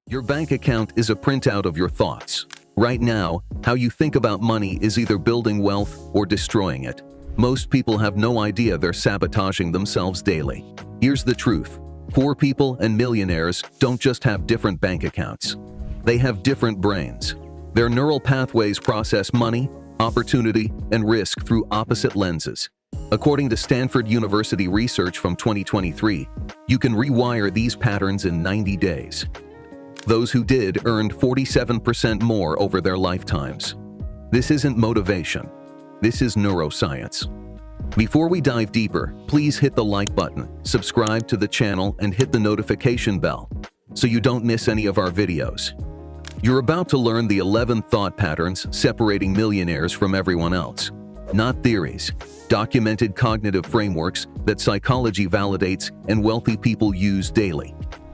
Your bank account is a printout of your thoughts. Right now, how you think about money is either building wealth or destroying it. Most people have no idea they're sabotaging themselves daily. Here's the truth. Poor people and millionaires don't just have different bank accounts. They have different brains. Their neural pathways process money, opportunity, and risk through opposite lenses. According to Stanford University research from 2023, you can rewire these patterns in 90 days. Those who did earned 47% more over their lifetimes. This isn't motivation. This is neuroscience. Before we dive deeper, please hit the like button, subscribe to the channel, and hit the notification bell so you don't miss any of our videos. You're about to learn the 11 thought patterns separating millionaires from everyone else. Not theories, documented cognitive frameworks that psychology validates and wealthy people use daily.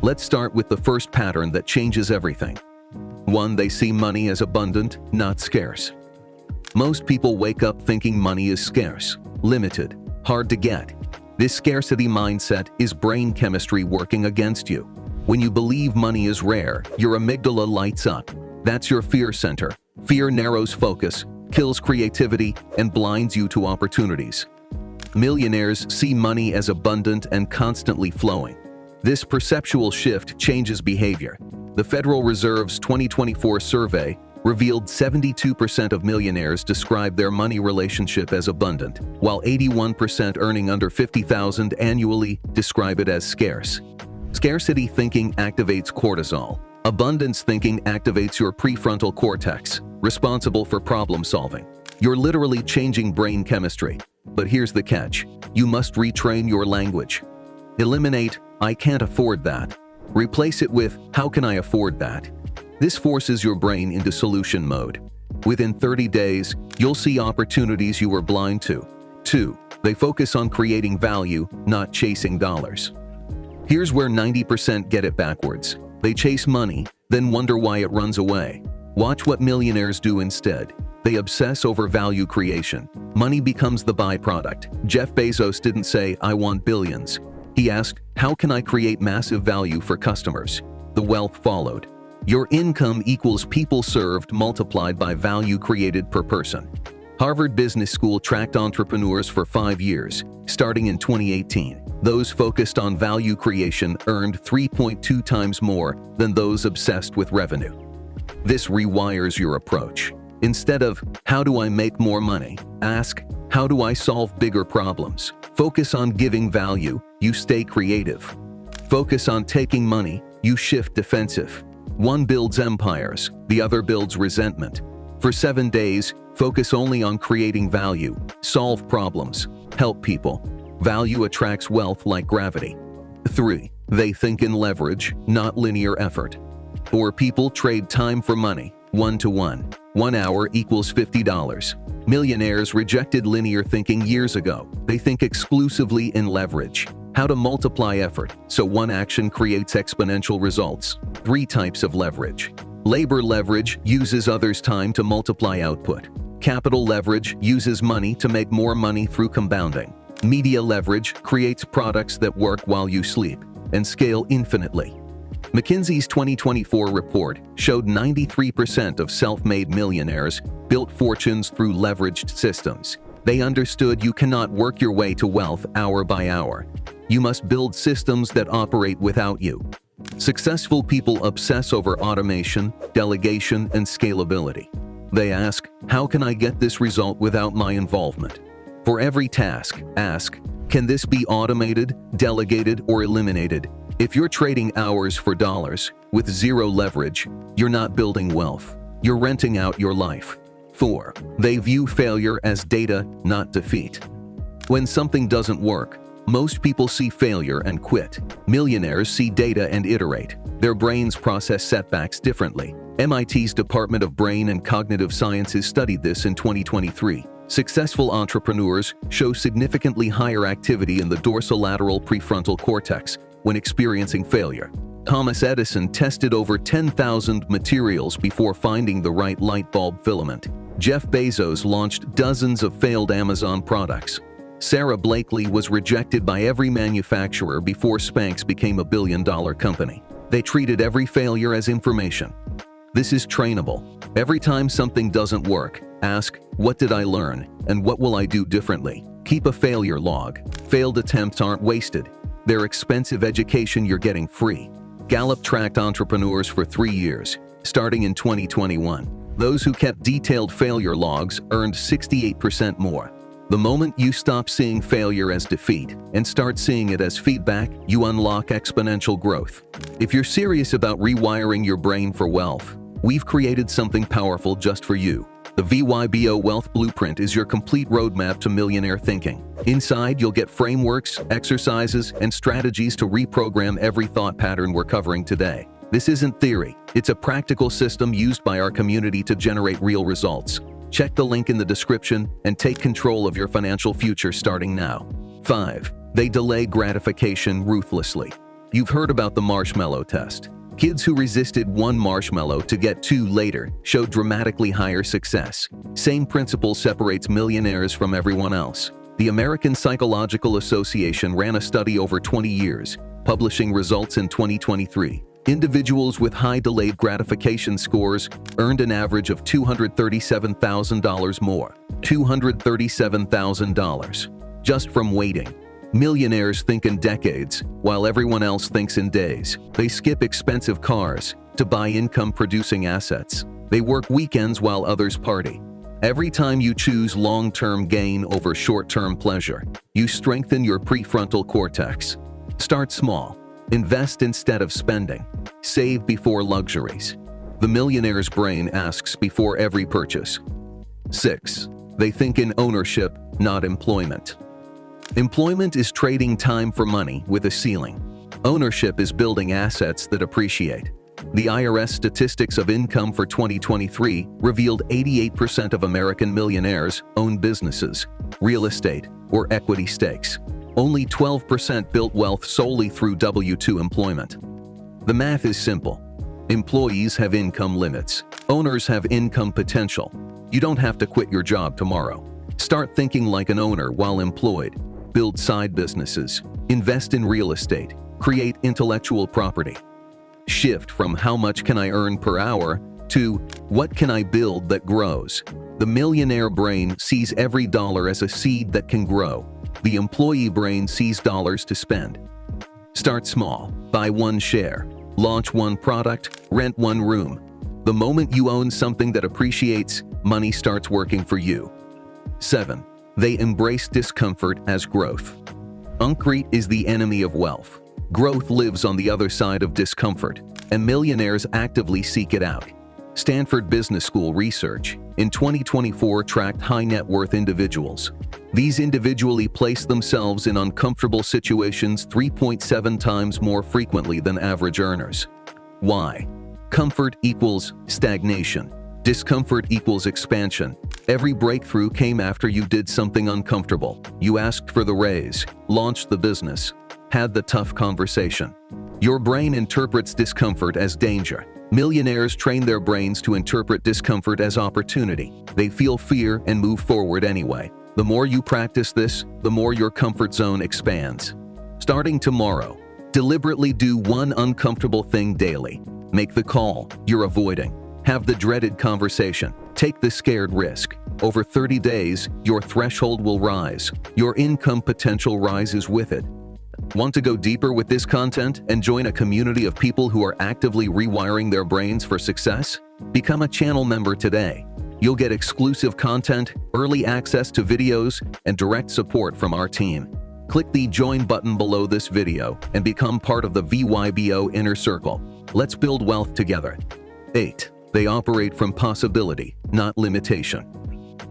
Let's start with the first pattern that changes everything. 1. They see money as abundant, not scarce. Most people wake up thinking money is scarce, limited, hard to get. This scarcity mindset is brain chemistry working against you. When you believe money is rare, your amygdala lights up. That's your fear center. Fear narrows focus, kills creativity, and blinds you to opportunities. Millionaires see money as abundant and constantly flowing. This perceptual shift changes behavior. The Federal Reserve's 2024 survey revealed 72% of millionaires describe their money relationship as abundant, while 81% earning under $50,000 annually describe it as scarce. Scarcity thinking activates cortisol. Abundance thinking activates your prefrontal cortex, responsible for problem solving. You're literally changing brain chemistry. But here's the catch. You must retrain your language. Eliminate "I can't afford that." Replace it with "How can I afford that?" This forces your brain into solution mode. Within 30 days, you'll see opportunities you were blind to. 2. They focus on creating value, not chasing dollars. Here's where 90% get it backwards. They chase money, then wonder why it runs away. Watch what millionaires do instead. They obsess over value creation. Money becomes the byproduct. Jeff Bezos didn't say, "I want billions." He asked, "How can I create massive value for customers?" The wealth followed. Your income equals people served multiplied by value created per person. Harvard Business School tracked entrepreneurs for 5 years, starting in 2018. Those focused on value creation earned 3.2 times more than those obsessed with revenue. This rewires your approach. Instead of, "How do I make more money?" ask, "How do I solve bigger problems?" Focus on giving value, you stay creative. Focus on taking money, you shift defensive. One builds empires, the other builds resentment. For 7 days, focus only on creating value, solve problems, help people. Value attracts wealth like gravity. 3. They think in leverage, not linear effort. Poor people trade time for money, 1-to-1. 1 hour equals $50. Millionaires rejected linear thinking years ago. They think exclusively in leverage. How to multiply effort so one action creates exponential results. 3 types of leverage. Labor leverage uses others' time to multiply output. Capital leverage uses money to make more money through compounding. Media leverage creates products that work while you sleep and scale infinitely. McKinsey's 2024 report showed 93% of self-made millionaires built fortunes through leveraged systems. They understood you cannot work your way to wealth hour by hour. You must build systems that operate without you. Successful people obsess over automation, delegation, and scalability. They ask, "How can I get this result without my involvement?" For every task, ask, "Can this be automated, delegated, or eliminated?" If you're trading hours for dollars with zero leverage, you're not building wealth. You're renting out your life. 4. They view failure as data, not defeat. When something doesn't work, most people see failure and quit. Millionaires see data and iterate. Their brains process setbacks differently. MIT's Department of Brain and Cognitive Sciences studied this in 2023. Successful entrepreneurs show significantly higher activity in the dorsolateral prefrontal cortex when experiencing failure. Thomas Edison tested over 10,000 materials before finding the right light bulb filament. Jeff Bezos launched dozens of failed Amazon products. Sarah Blakely was rejected by every manufacturer before Spanx became a billion-dollar company. They treated every failure as information. This is trainable. Every time something doesn't work, ask, what did I learn, and what will I do differently? Keep a failure log. Failed attempts aren't wasted. They're expensive education you're getting free. Gallup tracked entrepreneurs for 3 years, starting in 2021. Those who kept detailed failure logs earned 68% more. The moment you stop seeing failure as defeat and start seeing it as feedback, you unlock exponential growth. If you're serious about rewiring your brain for wealth, we've created something powerful just for you. The VYBO Wealth Blueprint is your complete roadmap to millionaire thinking. Inside, you'll get frameworks, exercises, and strategies to reprogram every thought pattern we're covering today. This isn't theory. It's a practical system used by our community to generate real results. Check the link in the description and take control of your financial future starting now. 5. They delay gratification ruthlessly. You've heard about the marshmallow test. Kids who resisted 1 marshmallow to get 2 later showed dramatically higher success. Same principle separates millionaires from everyone else. The American Psychological Association ran a study over 20 years, publishing results in 2023. Individuals with high delayed gratification scores earned an average of $237,000 more. $237,000 just from waiting. Millionaires think in decades, while everyone else thinks in days. They skip expensive cars to buy income-producing assets. They work weekends while others party. Every time you choose long-term gain over short-term pleasure, you strengthen your prefrontal cortex. Start small. Invest instead of spending. Save before luxuries. The millionaire's brain asks before every purchase. 6. They think in ownership, not employment. Employment is trading time for money with a ceiling. Ownership is building assets that appreciate. The IRS statistics of income for 2023 revealed 88% of American millionaires own businesses, real estate, or equity stakes. Only 12% built wealth solely through W-2 employment. The math is simple. Employees have income limits. Owners have income potential. You don't have to quit your job tomorrow. Start thinking like an owner while employed. Build side businesses. Invest in real estate. Create intellectual property. Shift from how much can I earn per hour to what can I build that grows. The millionaire brain sees every dollar as a seed that can grow. The employee brain sees dollars to spend. Start small. Buy 1 share. Launch 1 product. Rent 1 room. The moment you own something that appreciates, money starts working for you. 7. They embrace discomfort as growth. Concrete is the enemy of wealth. Growth lives on the other side of discomfort, and millionaires actively seek it out. Stanford Business School research in 2024 tracked high net worth individuals. These individually place themselves in uncomfortable situations 3.7 times more frequently than average earners. Why? Comfort equals stagnation. Discomfort equals expansion. Every breakthrough came after you did something uncomfortable. You asked for the raise, launched the business, had the tough conversation. Your brain interprets discomfort as danger. Millionaires train their brains to interpret discomfort as opportunity. They feel fear and move forward anyway. The more you practice this, the more your comfort zone expands. Starting tomorrow, deliberately do 1 uncomfortable thing daily. Make the call you're avoiding. Have the dreaded conversation. Take the scared risk. Over 30 days, your threshold will rise. Your income potential rises with it. Want to go deeper with this content and join a community of people who are actively rewiring their brains for success? Become a channel member today. You'll get exclusive content, early access to videos, and direct support from our team. Click the Join button below this video and become part of the VYBO Inner Circle. Let's build wealth together. 8. They operate from possibility, not limitation.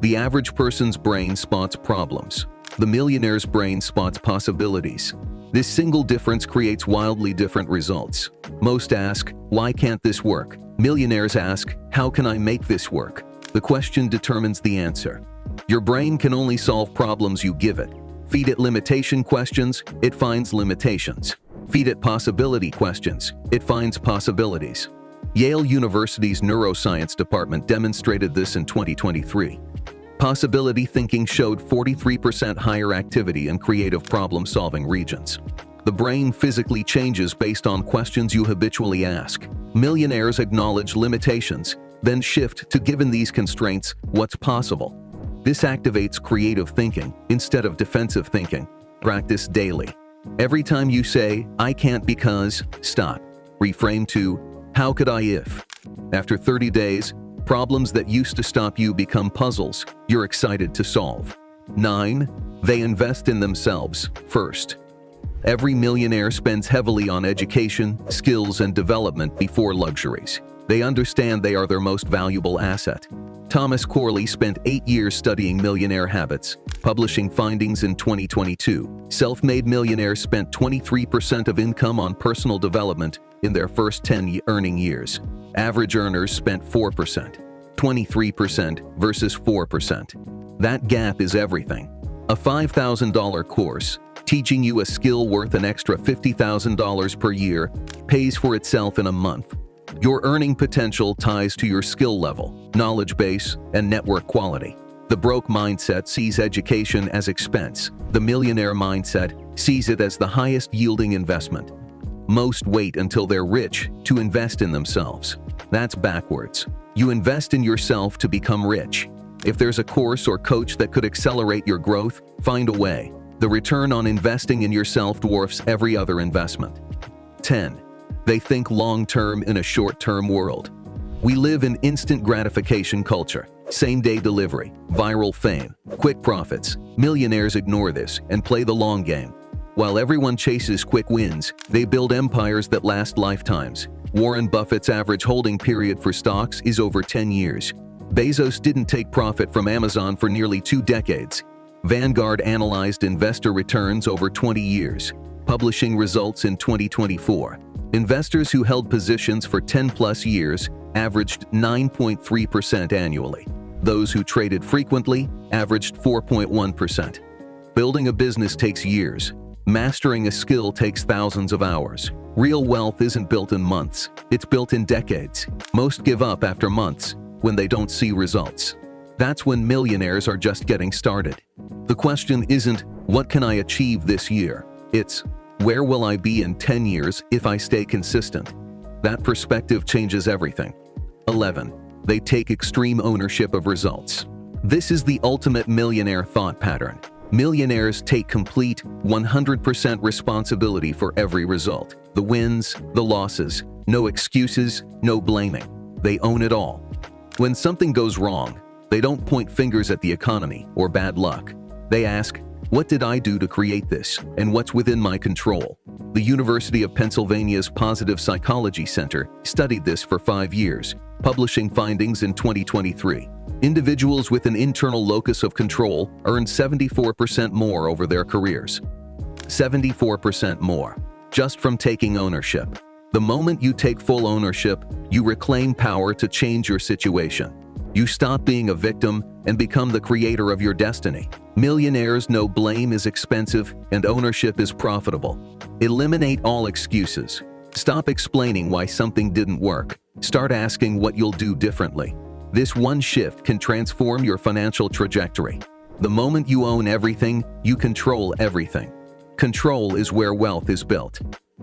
The average person's brain spots problems. The millionaire's brain spots possibilities. This single difference creates wildly different results. Most ask, why can't this work? Millionaires ask, how can I make this work? The question determines the answer. Your brain can only solve problems you give it. Feed it limitation questions, it finds limitations. Feed it possibility questions, it finds possibilities. Yale University's neuroscience department demonstrated this in 2023. Possibility thinking showed 43% higher activity in creative problem-solving regions. The The brain physically changes based on questions you habitually ask. Millionaires acknowledge limitations, then shift to, given these constraints, what's possible. This activates creative thinking instead of defensive thinking. Practice daily. Every time you say, "I can't because," stop. Reframe to, "How could I if?" After 30 days, problems that used to stop you become puzzles you're excited to solve. 9. They invest in themselves first. Every millionaire spends heavily on education, skills, and development before luxuries. They understand they are their most valuable asset. Thomas Corley spent 8 years studying millionaire habits, publishing findings in 2022. Self-made millionaires spent 23% of income on personal development in their first 10 earning years. Average earners spent 4%, 23% versus 4%. That gap is everything. A $5,000 course, teaching you a skill worth an extra $50,000 per year, pays for itself in a month. Your earning potential ties to your skill level, knowledge base, and network quality. The broke mindset sees education as expense. The millionaire mindset sees it as the highest yielding investment. Most wait until they're rich to invest in themselves. That's backwards. You invest in yourself to become rich. If there's a course or coach that could accelerate your growth, find a way. The return on investing in yourself dwarfs every other investment. 10. They think long-term in a short-term world. We live in instant gratification culture. Same-day delivery, viral fame, quick profits. Millionaires ignore this and play the long game. While everyone chases quick wins, they build empires that last lifetimes. Warren Buffett's average holding period for stocks is over 10 years. Bezos didn't take profit from Amazon for nearly 2 decades. Vanguard analyzed investor returns over 20 years, publishing results in 2024. Investors who held positions for 10-plus years averaged 9.3% annually. Those who traded frequently averaged 4.1%. Building a business takes years. Mastering a skill takes thousands of hours. Real wealth isn't built in months, it's built in decades. Most give up after months when they don't see results. That's when millionaires are just getting started. The question isn't, what can I achieve this year? It's, where will I be in 10 years if I stay consistent? That perspective changes everything. 11. They take extreme ownership of results. This is the ultimate millionaire thought pattern. Millionaires take complete, 100% responsibility for every result. The wins, the losses, no excuses, no blaming. They own it all. When something goes wrong, they don't point fingers at the economy or bad luck. They ask, what did I do to create this, and what's within my control? The University of Pennsylvania's Positive Psychology Center studied this for 5 years, publishing findings in 2023. Individuals with an internal locus of control earn 74% more over their careers. 74% more, just from taking ownership. The moment you take full ownership, you reclaim power to change your situation. You stop being a victim and become the creator of your destiny. Millionaires know blame is expensive and ownership is profitable. Eliminate all excuses. Stop explaining why something didn't work. Start asking what you'll do differently. This one shift can transform your financial trajectory. The moment you own everything, you control everything. Control is where wealth is built.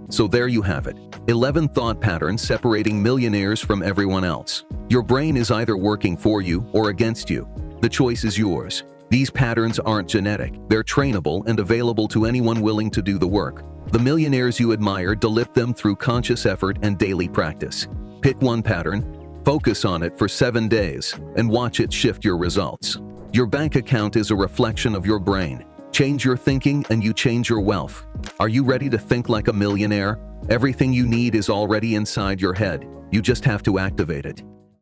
So there you have it. 11 thought patterns separating millionaires from everyone else. Your brain is either working for you or against you. The choice is yours. These patterns aren't genetic. They're trainable and available to anyone willing to do the work. The millionaires you admire develop them through conscious effort and daily practice. Pick one pattern, focus on it for 7 days, and watch it shift your results. Your bank account is a reflection of your brain. Change your thinking and you change your wealth. Are you ready to think like a millionaire? Everything you need is already inside your head. You just have to activate it.